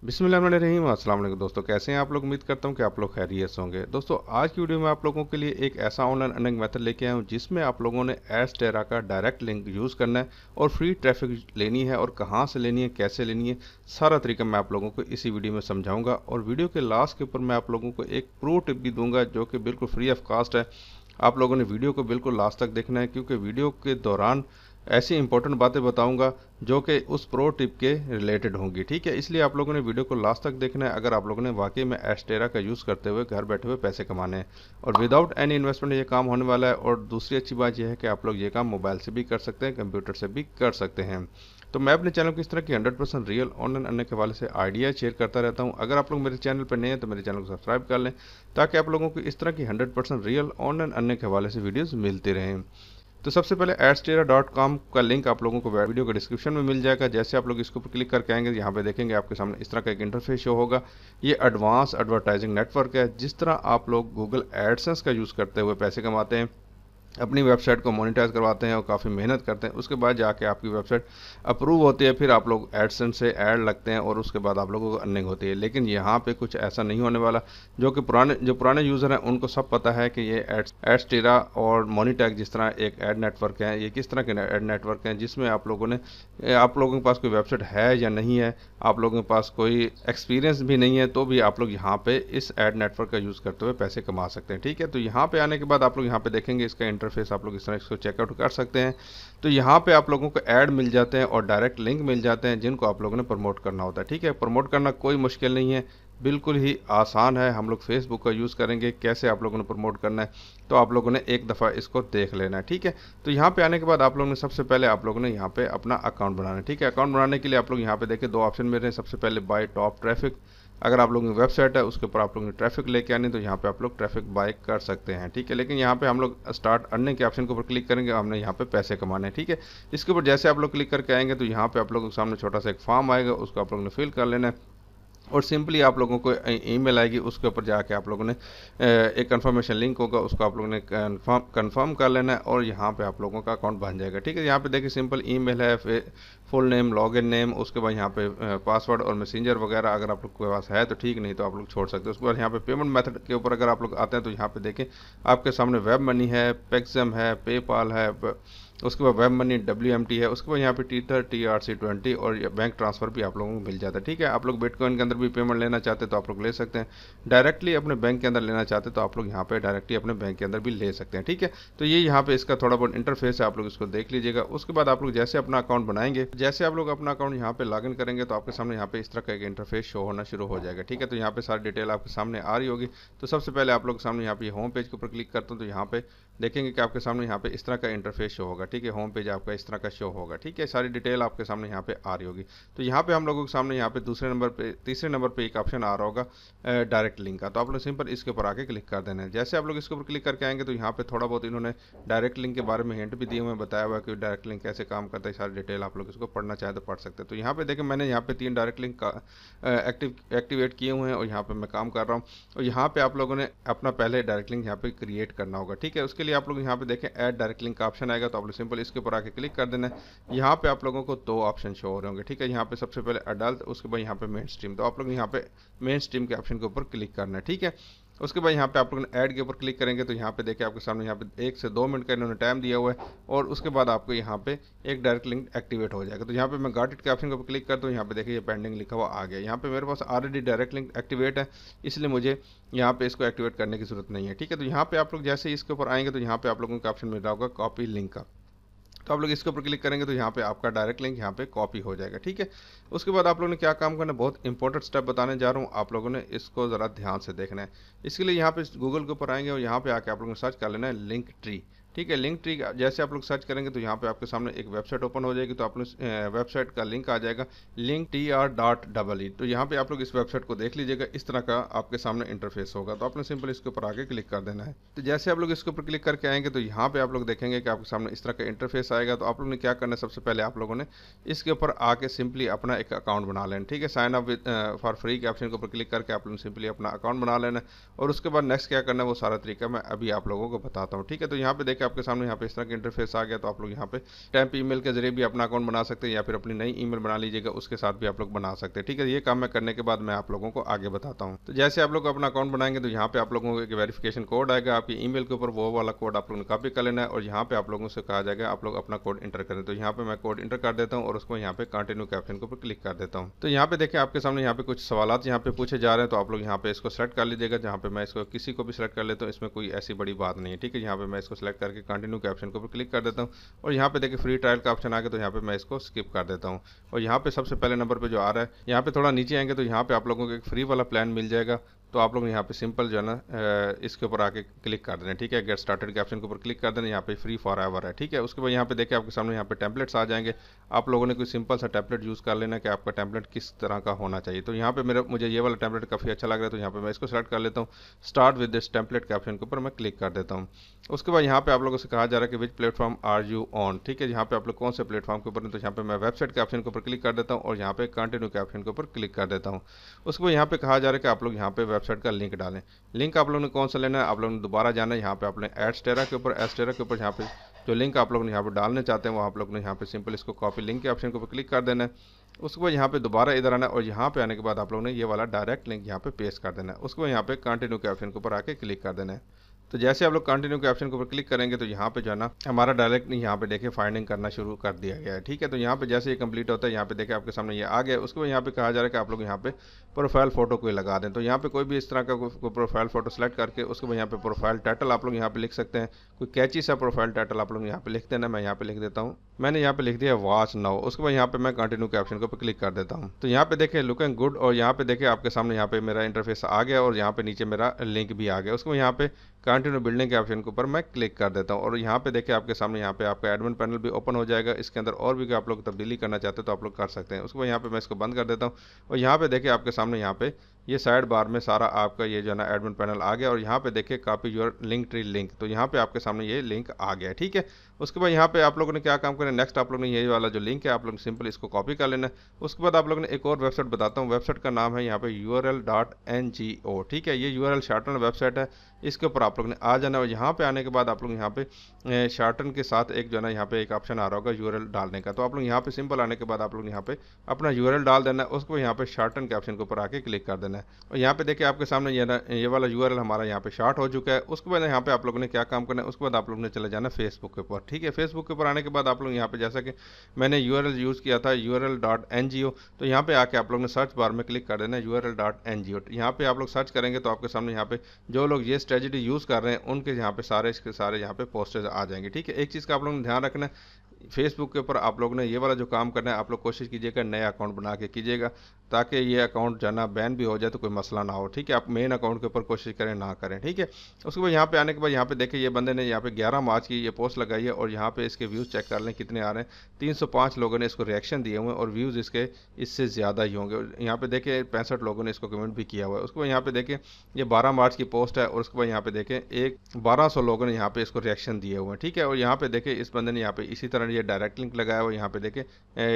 बिस्मिल्लाहिर्रहमानिर्रहीम। अस्सलाम वालेकुम दोस्तों, कैसे हैं आप लोग। उम्मीद करता हूं कि आप लोग खैरियत से होंगे। दोस्तों आज की वीडियो में आप लोगों के लिए एक ऐसा ऑनलाइन अर्निंग मेथड लेके आया हूं जिसमें आप लोगों ने एडस्टेरा का डायरेक्ट लिंक यूज़ करना है और फ्री ट्रैफिक लेनी है, और कहां से लेनी है, कैसे लेनी है, सारा तरीका मैं आप लोगों को इसी वीडियो में समझाऊंगा। और वीडियो के लास्ट के ऊपर मैं आप लोगों को एक प्रो टिप भी दूंगा जो कि बिल्कुल फ्री ऑफ कॉस्ट है। आप लोगों ने वीडियो को बिल्कुल लास्ट तक देखना है, क्योंकि वीडियो के दौरान ऐसी इंपॉर्टेंट बातें बताऊंगा जो कि उस प्रो टिप के रिलेटेड होंगी। ठीक है, इसलिए आप लोगों ने वीडियो को लास्ट तक देखना है अगर आप लोगों ने वाकई में एस्टेरा का यूज़ करते हुए घर बैठे हुए पैसे कमाने हैं। और विदाउट एनी इन्वेस्टमेंट ये काम होने वाला है। और दूसरी अच्छी बात यह है कि आप लोग ये काम मोबाइल से भी कर सकते हैं, कंप्यूटर से भी कर सकते हैं। तो मैं अपने चैनल को इस तरह की 100% रियल ऑनलाइन अर्निंग के हवाले से आइडिया शेयर करता रहता हूं। अगर आप लोग मेरे चैनल पर नए हैं तो मेरे चैनल को सब्सक्राइब कर लें, ताकि आप लोगों को इस तरह की 100% रियल ऑनलाइन अर्निंग के हवाले से वीडियोस मिलती रहें। तो सबसे पहले adstera.com का लिंक आप लोगों को वीडियो के डिस्क्रिप्शन में मिल जाएगा। जैसे आप लोग इसके ऊपर क्लिक करके आएंगे, यहाँ पे देखेंगे आपके सामने इस तरह का एक इंटरफेस शो होगा। ये एडवांस एडवर्टाइजिंग नेटवर्क है। जिस तरह आप लोग गूगल एडसेंस का यूज़ करते हुए पैसे कमाते हैं, अपनी वेबसाइट को मोनेटाइज करवाते हैं और काफ़ी मेहनत करते हैं, उसके बाद जाके आपकी वेबसाइट अप्रूव होती है, फिर आप लोग एडसेंस से ऐड लगते हैं और उसके बाद आप लोगों को अर्निंग होती है। लेकिन यहाँ पे कुछ ऐसा नहीं होने वाला। जो पुराने यूज़र हैं उनको सब पता है कि ये एडस्टेरा और मोनीटैग जिस तरह एक ऐड नेटवर्क है, ये किस तरह के ऐड नेटवर्क हैं जिसमें आप लोगों के पास कोई वेबसाइट है या नहीं है, आप लोगों के पास कोई एक्सपीरियंस भी नहीं है, तो भी आप लोग यहाँ पे इस ऐड नेटवर्क का यूज़ करते हुए पैसे कमा सकते हैं। ठीक है, तो यहाँ पे आने के बाद आप लोग यहाँ पे देखेंगे इसका इंटरफेस, आप लोग इस तरह इसको चेकआउट कर सकते हैं। तो यहाँ पे आप लोगों को ऐड मिल जाते हैं और डायरेक्ट लिंक मिल जाते हैं जिनको आप लोगों ने प्रमोट करना होता है। ठीक है, प्रमोट करना कोई मुश्किल नहीं है, बिल्कुल ही आसान है। हम लोग फेसबुक का यूज़ करेंगे, कैसे आप लोगों ने प्रमोट करना है तो आप लोगों ने एक दफ़ा इसको देख लेना है। ठीक है, तो यहाँ पे आने के बाद आप लोगों ने सबसे पहले आप लोगों ने यहाँ पे अपना अकाउंट बनाना है। ठीक है, अकाउंट बनाने के लिए आप लोग यहाँ पे देखिए दो ऑप्शन मिल रहे हैं। सबसे पहले बाय टॉप ट्रैफिक, अगर आप लोगों की वेबसाइट है उसके ऊपर आप लोगों ने ट्रैफिक लेके आनी तो यहाँ पे आप लोग ट्रैफिक बाय कर सकते हैं। ठीक है, लेकिन यहाँ पे हम लोग स्टार्ट अर्निंग के ऑप्शन के ऊपर क्लिक करेंगे, हमने यहाँ पे पैसे कमाने हैं। ठीक है, इसके ऊपर जैसे आप लोग क्लिक करके आएंगे तो यहाँ पे आप लोगों के सामने छोटा सा एक फॉर्म आएगा, उसको आप लोगों ने फिल कर लेना है। और सिंपली आप लोगों को ईमेल आएगी, उसके ऊपर जाके आप लोगों ने एक कंफर्मेशन लिंक होगा, उसको आप लोगों ने कंफर्म कर लेना है और यहाँ पे आप लोगों का अकाउंट बन जाएगा। ठीक है, यहाँ पे देखिए सिंपल ईमेल है, फुल नेम, लॉगिन नेम, उसके बाद यहाँ पे पासवर्ड और मैसेंजर वगैरह अगर आप लोग के पास है तो ठीक, नहीं तो आप लोग छोड़ सकते हैं। उसके बाद यहाँ पे पेमेंट मेथड के ऊपर अगर आप लोग आते हैं तो यहाँ पे देखें आपके सामने वेब मनी है, पेक्सम है, पेपाल है, उसके बाद वेब मनी WMT है, उसके बाद यहाँ पे टीथर TRC20 और बैंक ट्रांसफ़र भी आप लोगों को मिल जाता है। ठीक है, आप लोग बिटकॉइन के अंदर भी पेमेंट लेना चाहते हैं तो आप लोग ले सकते हैं, डायरेक्टली अपने बैंक के अंदर लेना चाहते हैं तो आप लोग यहाँ पे डायरेक्टली अपने बैंक के अंदर भी ले सकते हैं। ठीक है, तो ये यहाँ पे इसका थोड़ा बहुत इंटरफेस है, आप लोग इसको देख लीजिएगा। उसके बाद आप लोग जैसे अपना अकाउंट बनाएंगे, जैसे आप लोग अपना अकाउंट यहाँ पे लॉगिन करेंगे तो आपके सामने यहाँ पे इस तरह का एक इंटरफेस शो होना शुरू हो जाएगा। ठीक है, तो यहाँ पे सारी डिटेल आपके सामने आ रही होगी। तो सबसे पहले आप लोग सामने यहाँ पे होम पेज के ऊपर क्लिक करते हैं तो यहाँ पे देखेंगे कि आपके सामने यहाँ पे इस तरह का इंटरफेस शो होगा। ठीक है, होम पेज आपका इस तरह का शो होगा। ठीक है, सारी डिटेल आपके सामने यहाँ पे आ रही होगी। तो यहाँ पे हम लोगों के सामने यहाँ पे तीसरे नंबर पे एक ऑप्शन आ रहा होगा डायरेक्ट लिंक का, तो आप लोग सिंपल इसके ऊपर आके क्लिक कर देना है। जैसे आप लोग इसके ऊपर क्लिक करके आएंगे तो यहाँ पे थोड़ा बहुत इन्होंने डायरेक्ट लिंक के बारे में हिंट भी दिए हुए हैं, बताया हुआ है कि डायरेक्ट लिंक कैसे काम करता है, सारी डिटेल आप लोग इसको पढ़ना चाहे तो पढ़ सकते हैं। तो यहाँ पे देखें मैंने यहाँ पे 3 डायरेक्ट लिंक एक्टिवेट किए हुए हैं और यहाँ पे मैं काम कर रहा हूँ। और यहाँ पे आप लोगों ने अपना पहले डायरेक्ट लिंक यहाँ पे क्रिएट करना होगा। ठीक है, उसके लिए आप लोग यहाँ पे देखें ऐड डायरेक्ट लिंक का ऑप्शन आएगा, तो आप लोग सिंपल इसके ऊपर आके क्लिक कर देना है। यहाँ पे आप लोगों को 2 ऑप्शन शो हो रहे होंगे। ठीक है, यहाँ पे सबसे पहले अडल्ट, उसके बाद यहाँ पे मेन स्ट्रीम, तो आप लोग यहाँ पे मेन स्ट्रीम के ऑप्शन के ऊपर क्लिक करना है। ठीक है, उसके बाद यहाँ पे आप लोग ऐड के ऊपर क्लिक करेंगे तो यहाँ पे देखिए आपके सामने यहाँ पे 1 से 2 मिनट का इन्होंने टाइम दिया हुआ है और उसके बाद आपको यहाँ पे एक डायरेक्ट लिंक एक्टिवेट हो जाएगा। तो यहाँ पे मैं गॉट इट के ऑप्शन के ऊपर क्लिक करता हूँ, यहाँ पे देखिए ये पेंडिंग लिखा हुआ आ गया। यहाँ पे मेरे पास ऑलरेडी डायरेक्ट लिंक एक्टिवेट है, इसलिए मुझे यहाँ पे इसको एक्टिवेट करने की जरूरत नहीं है। ठीक है, तो यहाँ पे आप लोग जैसे इसके ऊपर आएंगे तो यहाँ पे आप लोगों का ऑप्शन मिल रहा होगा कॉपी लिंक का, तो आप लोग इसके ऊपर क्लिक करेंगे तो यहाँ पे आपका डायरेक्ट लिंक यहाँ पे कॉपी हो जाएगा। ठीक है, उसके बाद आप लोगों ने क्या काम करना है, बहुत इंपॉर्टेंट स्टेप बताने जा रहा हूँ, आप लोगों ने इसको ज़रा ध्यान से देखना है। इसके लिए यहाँ पे गूगल के ऊपर आएंगे और यहाँ पे आके आप लोगों ने सर्च कर लेना है लिंक ट्री। ठीक है, लिंक ट्री जैसे आप लोग सर्च करेंगे तो यहाँ पे आपके सामने एक वेबसाइट ओपन हो जाएगी, तो आप लोग वेबसाइट का लिंक आ जाएगा linktr.ee। तो यहाँ पे आप लोग इस वेबसाइट को देख लीजिएगा, इस तरह का आपके सामने इंटरफेस होगा। तो आपने सिंपल इसके ऊपर आके क्लिक कर देना है। तो जैसे आप लोग इसके ऊपर क्लिक करके आएंगे तो यहाँ पे आप लोग देखेंगे कि आपके सामने इस तरह का इंटरफेस आएगा। तो आप लोगों ने क्या करना है, सबसे पहले आप लोगों ने इसके ऊपर आके सिंपली अपना एक अकाउंट बना लेना। ठीक है, sign up with for free के ऑप्शन के ऊपर क्लिक करके आप लोगों ने सिंपली अपना अकाउंट बना लेना और उसके बाद नेक्स्ट क्या करना है वो सारा तरीका मैं अभी आप लोगों को बताता हूँ। ठीक है, तो यहाँ पे देखिए आपके सामने यहाँ पे इस तरह का इंटरफेस आ गया। तो आप लोग यहाँ पे टेम्प ईमेल के जरिए भी अपना अकाउंट बना सकते हैं या फिर अपनी नई ईमेल बना लीजिएगा, उसके साथ भी आप लोग बना सकते हैं। ठीक है, ये काम मैं करने के बाद मैं आप लोगों को आगे बताता हूँ। तो जैसे आप लोग अपना अकाउंट बनाएंगे तो यहाँ पे आप लोगों को एक वेरिफिकेशन कोड आएगा आपकी ईमेल के ऊपर, वो वाला कोड आप लोगों ने कॉपी कर लेना है और यहाँ पे आप लोगों से कहा जाएगा आप लोग अपना कोड इंटर करें। तो यहाँ पे मैं कोड इंटर कर देता हूँ और उसको यहाँ पे कंटिन्यू के ऑप्शन के ऊपर क्लिक कर देता हूँ। तो यहाँ पे देखिए आपके सामने यहाँ पे कुछ सवालात यहाँ पे पूछे जा रहे हैं, तो आप लोग यहाँ पे इसको सेलेक्ट कर लीजिएगा। जहाँ पे मैं इसको किसी को भी सेलेक्ट कर लेता हूँ, इसमें कोई ऐसी बड़ी बात नहीं है। ठीक है, यहाँ पे मैं इसको सेलेक्ट करके कंटिन्यू के ऑप्शन के ऊपर क्लिक कर देता हूँ और यहाँ पे देखिए फ्री ट्रायल का ऑप्शन आ गया, तो यहाँ पे मैं इसको स्किप कर देता हूँ। और यहाँ पे सबसे पहले नंबर पे जो आ रहा है, यहाँ पे थोड़ा नीचे आएंगे तो यहाँ पे आप लोगों को एक फ्री वाला प्लान मिल जाएगा। तो आप लोग यहाँ पे सिंपल जो है ना इसके ऊपर आके क्लिक कर देना। ठीक है, गेट स्टार्टेड के ऑप्शन के ऊपर क्लिक कर देना, यहाँ पे फ्री फॉर एवर है। ठीक है, उसके बाद यहाँ पे देखिए आपके सामने यहाँ पे टेम्पलेट्स आ जाएंगे। आप लोगों ने कोई सिंपल सा टेम्पलेट यूज़ कर लेना कि आपका टेम्पलेट किस तरह का होना चाहिए। तो यहाँ पे मुझे ये वाला टेम्पलेट काफ़ी अच्छा लग रहा है, तो यहाँ पे मैं इसको सेलेक्ट कर लेता हूँ। स्टार्ट विद दिस टेम्पलेट के ऑप्शन के ऊपर मैं क्लिक कर देता हूँ। उसके बाद यहाँ पे आप लोगों से कहा जा रहा है कि which platform are you on. ठीक है, यहाँ पे आप लोग कौन से प्लेटफॉर्म के ऊपर हैं, तो यहाँ पे मैं वेबसाइट के ऑप्शन के ऊपर क्लिक कर देता हूँ और यहाँ पे कंटिन्यू के ऑप्शन के ऊपर क्लिक कर देता हूँ। उसके बाद यहाँ पे कहा जा रहा है कि आप लोग यहाँ पे वेबसाइट का लिंक डालें। लिंक आप लोगों ने कौन सा लेना है, आप लोगों ने दोबारा जाना है यहाँ पे आपने एडस्टेरा के ऊपर यहाँ पे जो लिंक आप लोग यहाँ पे डालने चाहते हैं वो आप लोग ने यहाँ पे सिंपल इसको कॉपी लिंक के ऑप्शन के ऊपर क्लिक कर देना है। उसके बाद यहाँ पे दोबारा इधर आना है और यहाँ पे आने के बाद आप लोगों ने ये वाला डायरेक्ट लिंक यहाँ पे पेस्ट कर देना है। उसके बाद यहाँ पे कंटिन्यू के ऑप्शन के ऊपर आके क्लिक कर देना है। तो जैसे आप लोग कंटिन्यू के ऑप्शन के ऊपर क्लिक करेंगे तो यहाँ पे जो है ना हमारा डायरेक्ट यहाँ पे देखिए फाइंडिंग करना शुरू कर दिया गया है। ठीक है, तो यहाँ पे जैसे ये कंप्लीट होता है यहाँ पे देखिए आपके सामने ये आ गया। उसके बाद यहाँ पे कहा जा रहा है कि आप लोग यहाँ पे प्रोफाइल फोटो कोई लगा दें। तो यहाँ पे कोई भी इस तरह का कोई प्रोफाइल फोटो सेलेक्ट करके उसके बाद यहाँ पे प्रोफाइल टाइटल आप लोग यहाँ पे लिख सकते हैं। कोई कैची सा प्रोफाइल टाइटल आप लोग यहाँ पे लिख देना। मैं यहाँ पे लिख देता हूँ, मैंने यहाँ पे लिख दिया वॉच नाउ। उसके बाद यहाँ पे मैं कंटिन्यू के ऑप्शन के ऊपर क्लिक कर देता हूँ। तो यहाँ पे देखिए लुकिंग गुड और यहाँ पे देखिए आपके सामने यहाँ पे मेरा इंटरफेस आ गया और यहाँ पे नीचे मेरा लिंक भी आ गया। उसके बाद यहाँ पे कंटिन्यू बिल्डिंग के ऑप्शन के ऊपर मैं क्लिक कर देता हूँ और यहाँ पे देखिए आपके सामने यहाँ पे आपका एडमिन पैनल भी ओपन हो जाएगा। इसके अंदर और भी आप लोग तब्दीली करना चाहते हैं तो आप लोग कर सकते हैं। उसके बाद यहाँ पे मैं इसको बंद कर देता हूँ और यहाँ पे देखिए आपके सामने यहाँ पे ये साइड बार में सारा आपका ये जो है ना एडमिन पैनल आ गया और यहाँ पे देखिए copy your link tree link. तो यहाँ पे आपके सामने ये लिंक आ गया है। ठीक है, उसके बाद यहाँ पे आप लोगों ने क्या काम करना है, नेक्स्ट आप लोगों ने ये वाला जो लिंक है आप लोग सिंपल इसको कॉपी कर लेना है। उसके बाद आप लोगों ने एक और वेबसाइट बताता हूँ, वेबसाइट का नाम है यहाँ पे url.ngo। ठीक है, ये URL शार्टन वेबसाइट है, इसके ऊपर आप लोग ने आ जाना है और यहाँ पे आने के बाद आप लोग यहाँ पे शार्टन के साथ एक जो है ना यहाँ पे एक ऑप्शन आ रहा होगा URL डालने का। तो आप लोग यहाँ पे सिंपल आने के बाद आप लोग यहाँ पे अपना URL डाल देना है। उसको यहाँ पे शार्टन के ऑप्शन के ऊपर आके क्लिक कर देना है और यहाँ पे देखिए आपके सामने ये वाला URL हमारा यहाँ पे शार्ट हो चुका है। उसके बाद यहाँ पे आप लोगों ने क्या काम करना है, उसके बाद आप लोगों ने चले जाना फेसबुक के ऊपर। ठीक है, फेसबुक के ऊपर आने के बाद आप लोग यहाँ पे जैसा कि मैंने URL यूज़ किया था url.ngo, तो यहाँ पे आके आप लोग ने सर्च बार में क्लिक कर देना है url.ngo। यहाँ पे आप लोग सर्च करेंगे तो आपके सामने यहाँ पे जो लोग ये स्ट्रेटजी यूज़ कर रहे हैं उनके यहाँ पे सारे यहाँ पे पोस्टर्स आ जाएंगे। ठीक है, एक चीज़ का आप लोगों ने ध्यान रखना है, फेसबुक के ऊपर आप लोग ने ये वाला जो काम करना है आप लोग कोशिश कीजिएगा नया अकाउंट बना के कीजिएगा ताकि ये अकाउंट जो है ना बैन भी हो जाए तो कोई मसला ना हो। ठीक है, आप मेन अकाउंट के ऊपर कोशिश करें ना करें। ठीक है, उसके बाद यहाँ पे आने के बाद यहाँ पे देखिए ये बंदे ने यहाँ पे 11 मार्च की ये पोस्ट लगाई है और यहाँ पे इसके व्यूज़ चेक कर लें कितने आ रहे हैं। 305 लोगों ने इसको रिएक्शन दिए हुए हैं और व्यूज़ इसके इससे ज़्यादा ही होंगे। यहाँ पे देखिए 65 लोगों ने इसको कमेंट भी किया हुआ है। उसके बाद यहाँ पे देखिए ये 12 मार्च की पोस्ट है और उसके बाद यहाँ पे देखें 1200 लोगों ने यहाँ पे इसको रिएक्शन दिए हुए हैं। ठीक है, और यहाँ पे देखिए इस बंदे ने यहाँ पे इसी तरह ये डायरेक्ट लिंक लगाया हुआ, यहाँ पे देखिए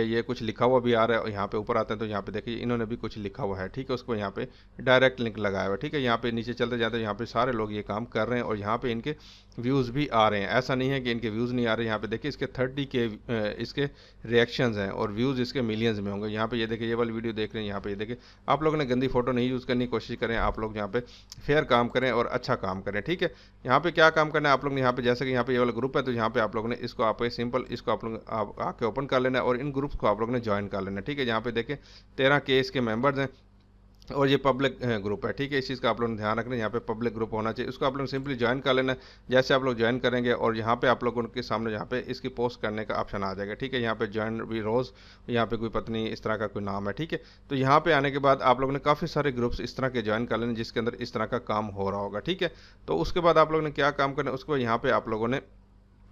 ये कुछ लिखा हुआ भी आ रहा है और यहाँ पे ऊपर आते हैं तो यहाँ पे देखिए इन्होंने भी कुछ लिखा हुआ है। ठीक है, उसको यहाँ पे डायरेक्ट लिंक लगाया हुआ है। ठीक है, यहाँ पे नीचे चलते जाते यहाँ पे सारे लोग ये काम कर रहे हैं और यहाँ पे इनके व्यूज़ भी आ रहे हैं। ऐसा नहीं है कि इनके व्यूज़ नहीं आ रहे। यहाँ पे देखिए इसके 30 के इसके रिएक्शंस हैं और व्यूज़ इसके मिलियंस में होंगे। यहाँ पे ये देखिए ये वाली वीडियो देख रहे हैं, यहाँ पे ये देखिए आप लोगों ने गंदी फोटो नहीं यूज़ करने की कोशिश करें, आप लोग यहाँ पे फेयर काम करें और अच्छा काम करें। ठीक है, यहाँ पे क्या काम करना है आप लोग ने यहाँ पे जैसे कि यहाँ पे ये वाला ग्रुप है तो यहाँ पे आप लोगों ने इसको आप सिंपल इसको आप लोग आके ओपन कर लेना है और इन ग्रुप्स को आप लोगों ने ज्वाइन कर लेना है। ठीक है, यहाँ पे देखिए 13 के इसके मेंबर्स हैं और ये पब्लिक ग्रुप है। ठीक है, इस चीज़ का आप लोगों ने ध्यान रखना है, यहाँ पे पब्लिक ग्रुप होना चाहिए। उसको आप लोग सिंपली ज्वाइन कर लेना है। जैसे आप लोग ज्वाइन करेंगे और यहाँ पे आप लोगों के सामने यहाँ पे इसकी पोस्ट करने का ऑप्शन आ जाएगा। ठीक है, यहाँ पे ज्वाइन भी रोज़, यहाँ पे कोई पत्नी इस तरह का कोई नाम है। ठीक है, तो यहाँ पे आने के बाद आप लोगों ने काफ़ी सारे ग्रुप्स इस तरह के ज्वाइन कर लेने जिसके अंदर इस तरह का काम हो रहा होगा। ठीक है, तो उसके बाद आप लोगों ने क्या काम करना है, उसके बाद यहाँ पे आप लोगों ने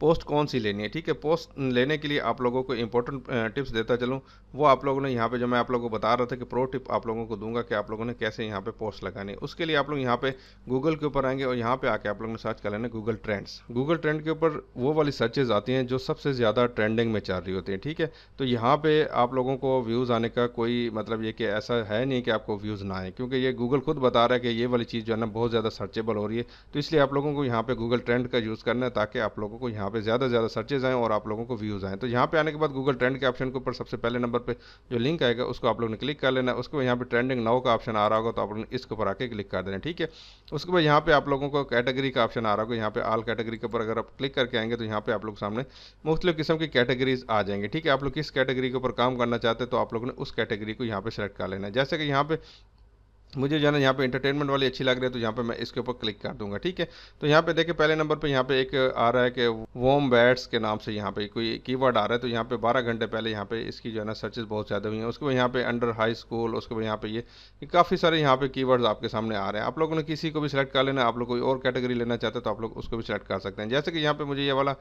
पोस्ट कौन सी लेनी है। ठीक है, पोस्ट लेने के लिए आप लोगों को इंपॉर्टेंट टिप्स देता चलूँ, वो आप लोगों ने यहाँ पे जो मैं आप लोगों को बता रहा था कि प्रो टिप आप लोगों को दूंगा कि आप लोगों ने कैसे यहाँ पे पोस्ट लगानी है। उसके लिए आप लोग यहाँ पे गूगल के ऊपर आएंगे और यहाँ पे आके आप लोगों ने सर्च कर लेना गूगल ट्रेंड्स। गूगल ट्रेंड के ऊपर वो वाली सर्चेज आती हैं जो सबसे ज़्यादा ट्रेंडिंग में चल रही होती हैं। ठीक है, तो यहाँ पे आप लोगों को व्यूज़ आने का कोई मतलब ये कि ऐसा है नहीं कि आपको व्यूज़ ना आए, क्योंकि ये गूगल खुद बता रहा है कि ये वाली चीज़ जो है ना बहुत ज़्यादा सर्चेबल हो रही है। तो इसलिए आप लोगों को यहाँ पे गूगल ट्रेंड का यूज़ करना है ताकि आप लोगों को यहाँ पे ज़्यादा से ज़्यादा सर्चेज आएँ और आप लोगों को व्यूज़ आएँ। तो यहाँ पे आने के बाद गूगल ट्रेंड के ऑप्शन के ऊपर सबसे पहले नंबर पे जो लिंक आएगा उसको आप लोग ने क्लिक कर लेना है। उसके बाद यहाँ पे ट्रेंडिंग नाउ का ऑप्शन आ रहा होगा तो आप लोग ने इसके ऊपर आके क्लिक कर देना। ठीक है, उसके बाद यहाँ पे आप लोगों को कैटेगरी का ऑप्शन आ रहा होगा, यहाँ पे ऑल कैटेगरी के ऊपर अगर आप क्लिक करके आएंगे तो यहाँ पे आप लोग सामने मुख्तलिफ किस्म की कैटेगरीज आ जाएंगे। ठीक है, आप लोग किस कैटेगरी के ऊपर काम करना चाहते हैं तो आप लोगों ने उस कैटेगरी को यहाँ पे सेलेक्ट कर लेना है। जैसे कि यहाँ पे मुझे जो है ना यहाँ पे इंटरटेनमेंट वाली अच्छी लग रही है तो यहाँ पे मैं इसके ऊपर क्लिक कर दूंगा। ठीक है, तो यहाँ पे देखिए पहले नंबर पे यहाँ पे एक आ रहा है कि वॉर्म बैट्स के नाम से यहाँ पे कोई कीवर्ड आ रहा है। तो यहाँ पे 12 घंटे पहले यहाँ पे इसकी जो है ना सर्चेज बहुत ज़्यादा हुई हैं। उसके बाद यहाँ पे अंडर हाई स्कूल, उसके बाद यहाँ पे ये काफ़ी सारे यहाँ पे कीवर्ड्स आपके सामने आ रहे हैं। आप लोगों ने किसी को भी सिलेक्ट कर लेना, आप लोग कोई और कैटेगरी लेना चाहते हैं तो आप लोग उसको भी सिलेक्ट कर सकते हैं। जैसे कि यहाँ पे मुझे ये वाला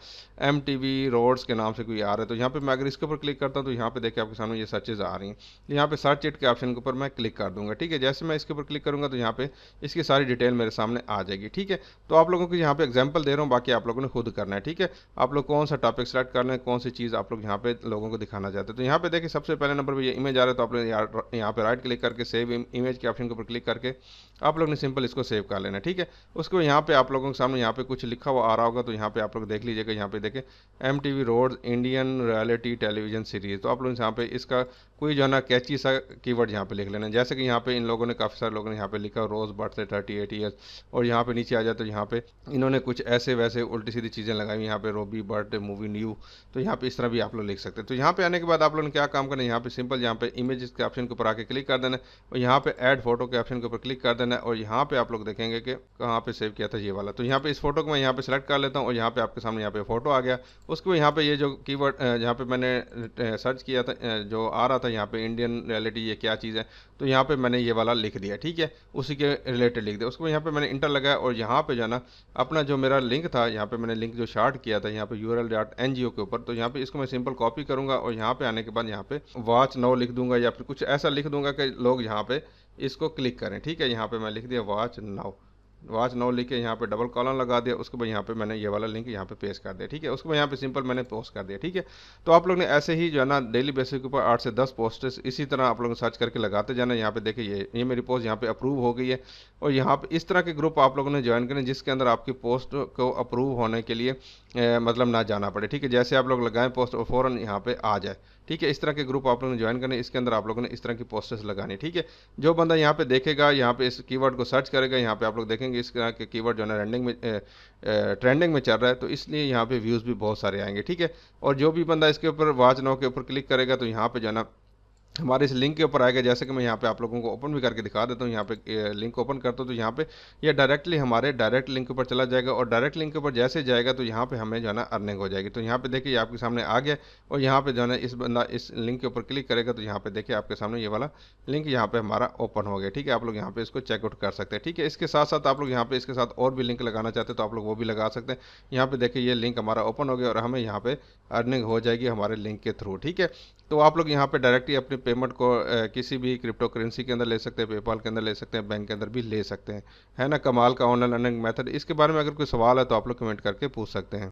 MTV रोड्स के नाम से कोई आ रहा है तो यहाँ पे मैं अगर इसके ऊपर क्लिक करता हूँ तो यहाँ पे देखिए आपके सामने ये सर्चेज आ रही हैं। यहाँ पे सर्च इट के ऑप्शन के ऊपर मैं क्लिक कर दूंगा। ठीक है, जैसे मैं इसके ऊपर क्लिक करूंगा तो यहाँ पे इसकी सारी डिटेल मेरे सामने आ जाएगी। ठीक है, तो आप लोगों को यहाँ पे एग्जांपल दे रहा हूँ, बाकी आप लोगों ने खुद करना है। ठीक है, आप लोग कौन सा टॉपिक सेलेक्ट करना है, कौन सी चीज़ आप लोग यहाँ पे लोगों को दिखाना चाहते हैं। तो यहाँ पे देखिए सबसे पहले नंबर पर ये इमेज आ रहा है तो आप लोग यहाँ पे राइट क्लिक करके सेव इमेज के ऑप्शन के ऊपर क्लिक करके आप लोग ने सिंपल इसको सेव कर लेना है। ठीक है, उसको यहाँ पे आप लोगों के सामने यहाँ पे कुछ लिखा हुआ आ रहा होगा तो यहाँ पे आप लोग देख लीजिएगा। यहाँ पे देखें MTV roads Indian reality television series, तो आप लोग यहाँ पे इसका कोई जो है ना कैची सा कीवर्ड यहाँ पे लिख लेना है। जैसे कि यहाँ पे इन लोगों ने काफ़ी सारे लोगों ने यहाँ पे लिखा रोज बर्थडे 38 ईयर्स, और यहाँ पे नीचे आ जाए तो यहाँ पे इन्होंने कुछ ऐसे वैसे उल्टी सीधी चीज़ें लगाई यहाँ पे रोबी बर्थडे मूवी न्यू, तो यहाँ पे इस तरह भी आप लोग लिख सकते हैं। तो यहाँ पे आने के बाद आप लोगों ने क्या काम करना है, यहाँ पे सिंपल यहाँ पे इमेजेस के ऑप्शन के ऊपर आके क्लिक कर देना है और यहाँ पे ऐड फोटो के ऑप्शन के ऊपर क्लिक कर देना है और यहाँ पे आप लोग देखेंगे कि कहाँ पे सेव किया था ये वाला। तो यहाँ पे इस फोटो को मैं यहाँ पे सेलेक्ट कर लेता हूँ और यहाँ पे आपके सामने यहाँ पे फोटो आ गया। उसके बाद यहाँ पे ये जो कीवर्ड यहाँ पे मैंने सर्च किया था जो आ रहा था यहाँ पे इंडियन रियलिटी ये क्या चीज़ है, तो यहाँ पे मैंने ये वाला लिख दिया। ठीक है, उसी के रिलेटेड लिख दिया। उसके बाद यहाँ पे मैंने इंटर लगाया और यहाँ पे जाना अपना जो मेरा लिंक था, यहाँ पे मैंने लिंक जो शार्ट किया था यहाँ पे url.ngo के ऊपर, तो यहाँ पे इसको मैं सिंपल कॉपी करूंगा और यहाँ पे आने के बाद यहाँ पे वॉच नाउ लिख दूंगा या फिर कुछ ऐसा लिख दूंगा कि लोग यहाँ पे इसको क्लिक करें। ठीक है, यहाँ पे मैं लिख दिया वॉच नाउ लिख के यहाँ पे डबल कॉलन लगा दिया। उसके बाद यहाँ पे मैंने ये वाला लिंक यहाँ पे पेस्ट कर दिया। ठीक है, उसके बाद यहाँ पे सिंपल मैंने पोस्ट कर दिया। ठीक है, तो आप लोग ने ऐसे ही जो है ना डेली बेसिस के ऊपर 8 से 10 पोस्टर्स इसी तरह आप लोग सर्च करके लगाते जाना। यहाँ पे देखिए ये मेरी पोस्ट यहाँ पे अप्रूव हो गई है और यहाँ पे इस तरह के ग्रुप आप लोगों ने ज्वाइन करें जिसके अंदर आपकी पोस्ट को अप्रूव होने के लिए मतलब ना जाना पड़े। ठीक है, जैसे आप लोग लगाएं पोस्ट और फ़ौरन यहाँ पे आ जाए। ठीक है, इस तरह के ग्रुप आप लोगों ने ज्वाइन करने, इसके अंदर आप लोगों ने इस तरह की पोस्टर्स लगानी। ठीक है, जो बंदा यहाँ पे देखेगा यहाँ पे इस कीवर्ड को सर्च करेगा, यहाँ पे आप लोग देखेंगे इस तरह के कीवर्ड जो है ना ट्रेंडिंग में चल रहा है तो इसलिए यहाँ पे व्यूज़ भी बहुत सारे आएंगे। ठीक है, और जो भी बंदा इसके ऊपर वॉच नाउ के ऊपर क्लिक करेगा तो यहाँ पे जो है ना हमारे इस लिंक के ऊपर आएगा। जैसे कि मैं यहाँ पे आप लोगों को ओपन भी करके दिखा देता हूँ, यहाँ पे लिंक ओपन करता हूँ तो यहाँ पे ये डायरेक्टली हमारे डायरेक्ट लिंक के ऊपर चला जाएगा और डायरेक्ट लिंक के ऊपर जैसे जाएगा तो यहाँ पे हमें जो है ना अर्निंग हो जाएगी। तो यहाँ पे देखिए आपके सामने आ गया और यहाँ पे जो है ना इस बंदा इस लिंक के ऊपर क्लिक करेगा तो यहाँ पे देखिए आपके सामने ये वाला लिंक यहाँ पे हमारा ओपन हो गया। ठीक है, आप लोग यहाँ पे इसको चेकआउट कर सकते हैं। ठीक है, इसके साथ साथ आप लोग यहाँ पे इसके साथ और भी लिंक लगाना चाहते हैं तो आप लोग वो भी लगा सकते हैं। यहाँ पे देखिए ये लिंक हमारा ओपन हो गया और हमें यहाँ पे अर्निंग हो जाएगी हमारे लिंक के थ्रू। ठीक है, तो आप लोग यहाँ पे डायरेक्टली अपनी पेमेंट को किसी भी क्रिप्टो करेंसी के अंदर ले सकते हैं, पेपाल के अंदर ले सकते हैं, बैंक के अंदर भी ले सकते हैं। है ना कमाल का ऑनलाइन अर्निंग मेथड। इसके बारे में अगर कोई सवाल है तो आप लोग कमेंट करके पूछ सकते हैं।